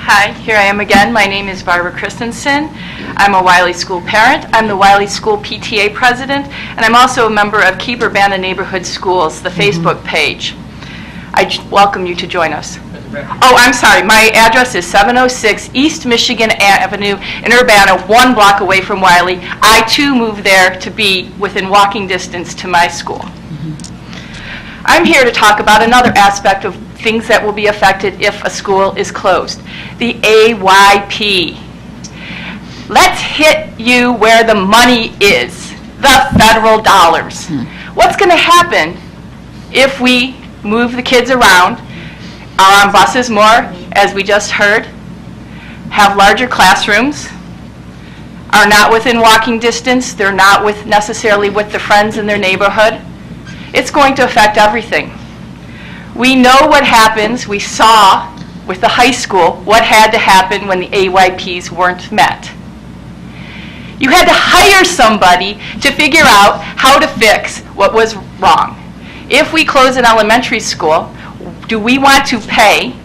Hi, here I am again. My name is Barbara Christensen. I'm a Wiley School parent. I'm the Wiley School PTA president, and I'm also a member of Keep Urbana Neighborhood Schools, the Facebook page. I welcome you to join us. Oh, I'm sorry. My address is 706 East Michigan Avenue in Urbana, 1 block away from Wiley. I, too, moved there to be within walking distance to my school. I'm here to talk about another aspect of things that will be affected if a school is closed. The AYP. Let's hit you where the money is, the federal dollars. What's going to happen if we move the kids around, are on buses more, as we just heard, have larger classrooms, are not within walking distance, they're not necessarily with the friends in their neighborhood? It's going to affect everything. We know what happens. We saw with the high school what had to happen when the AYPs weren't met. You had to hire somebody to figure out how to fix what was wrong. If we close an elementary school, do we want to pay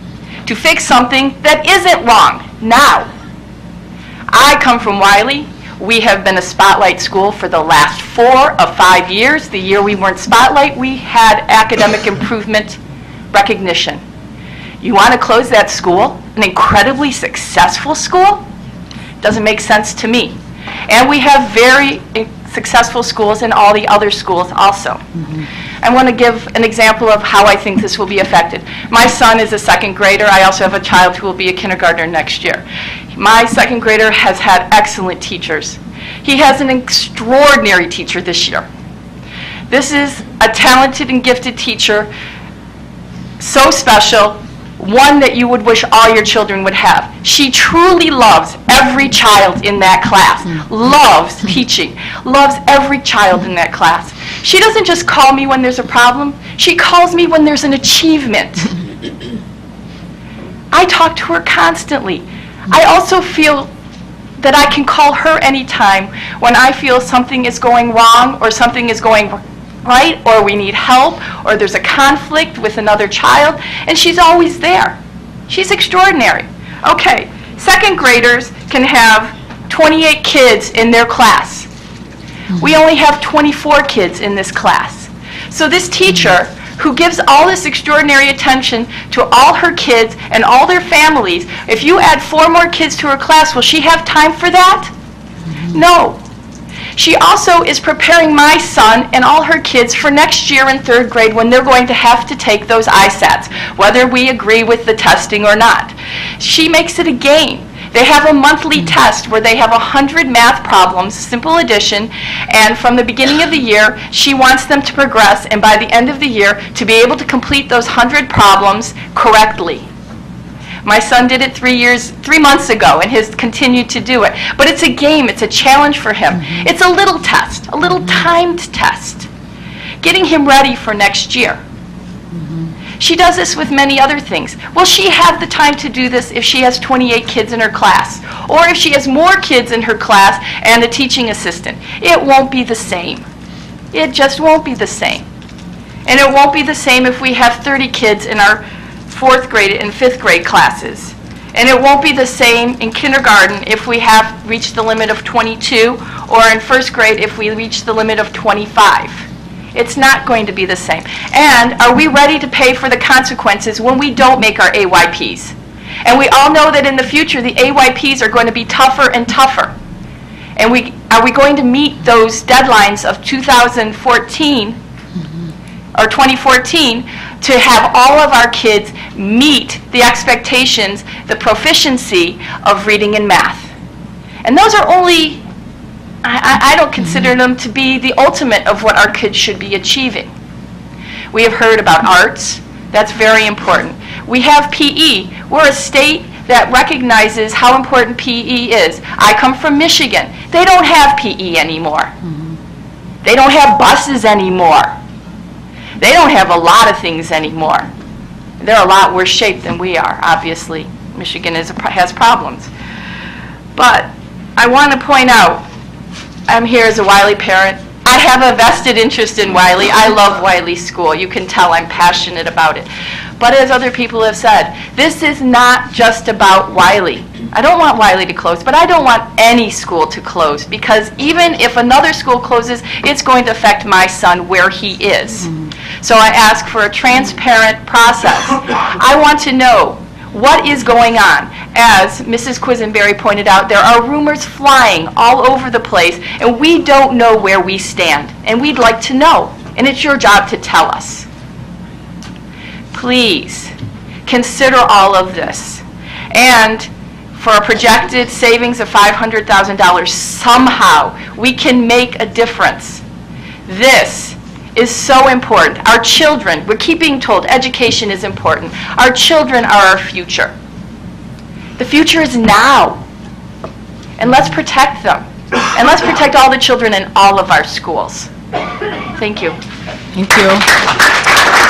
to fix something that isn't wrong now? I come from Wiley. We have been a Spotlight school for the last 4 of 5 years. The year we weren't Spotlight, we had academic improvement recognition. You want to close that school, an incredibly successful school? Doesn't make sense to me. And we have very successful schools in all the other schools also. I want to give an example of how I think this will be affected. My son is a second grader. I also have a child who will be a kindergartner next year. My second grader has had excellent teachers. He has an extraordinary teacher this year. This is a talented and gifted teacher, so special, one that you would wish all your children would have. She truly loves every child in that class, loves teaching, loves every child in that class. She doesn't just call me when there's a problem, she calls me when there's an achievement. I talk to her constantly. I also feel that I can call her anytime when I feel something is going wrong or something is going right, or we need help, or there's a conflict with another child, and she's always there. She's extraordinary. Okay, second graders can have 28 kids in their class. We only have 24 kids in this class. So this teacher, who gives all this extraordinary attention to all her kids and all their families, if you add 4 more kids to her class, will she have time for that? No. She also is preparing my son and all her kids for next year in 3rd grade when they're going to have to take those ISATs, whether we agree with the testing or not. She makes it a game. They have a monthly test where they have 100 math problems, simple addition, and from the beginning of the year, she wants them to progress, and by the end of the year, to be able to complete those 100 problems correctly. My son did it 3 months ago and has continued to do it. But it's a game, it's a challenge for him. It's a little test, a little timed test, getting him ready for next year. She does this with many other things. Will she have the time to do this if she has 28 kids in her class? Or if she has more kids in her class and a teaching assistant? It won't be the same. It just won't be the same. And it won't be the same if we have 30 kids in our 4th grade and 5th grade classes. And it won't be the same in kindergarten if we have reached the limit of 22, or in 1st grade if we reach the limit of 25. It's not going to be the same. And are we ready to pay for the consequences when we don't make our AYPs? And we all know that in the future the AYPs are going to be tougher and tougher. And are we going to meet those deadlines of 2014 or 2014 to have all of our kids meet the expectations, the proficiency of reading and math? And those are only, I don't consider them to be the ultimate of what our kids should be achieving. We have heard about arts. That's very important. We have PE. We're a state that recognizes how important PE is. I come from Michigan. They don't have PE anymore. They don't have buses anymore. They don't have a lot of things anymore. They're a lot worse shape than we are, obviously. Michigan has problems. But I want to point out, I'm here as a Wiley parent. I have a vested interest in Wiley. I love Wiley School. You can tell I'm passionate about it. But as other people have said, this is not just about Wiley. I don't want Wiley to close, but I don't want any school to close, because even if another school closes, it's going to affect my son where he is. So I ask for a transparent process. I want to know what is going on. As Mrs. Quisenberry pointed out, there are rumors flying all over the place, and we don't know where we stand, and we'd like to know, and it's your job to tell us. Please consider all of this, and for a projected savings of $500,000, somehow we can make a difference. This is so important. Our children, we keep being told education is important. Our children are our future. The future is now. And let's protect them. And let's protect all the children in all of our schools. Thank you. Thank you.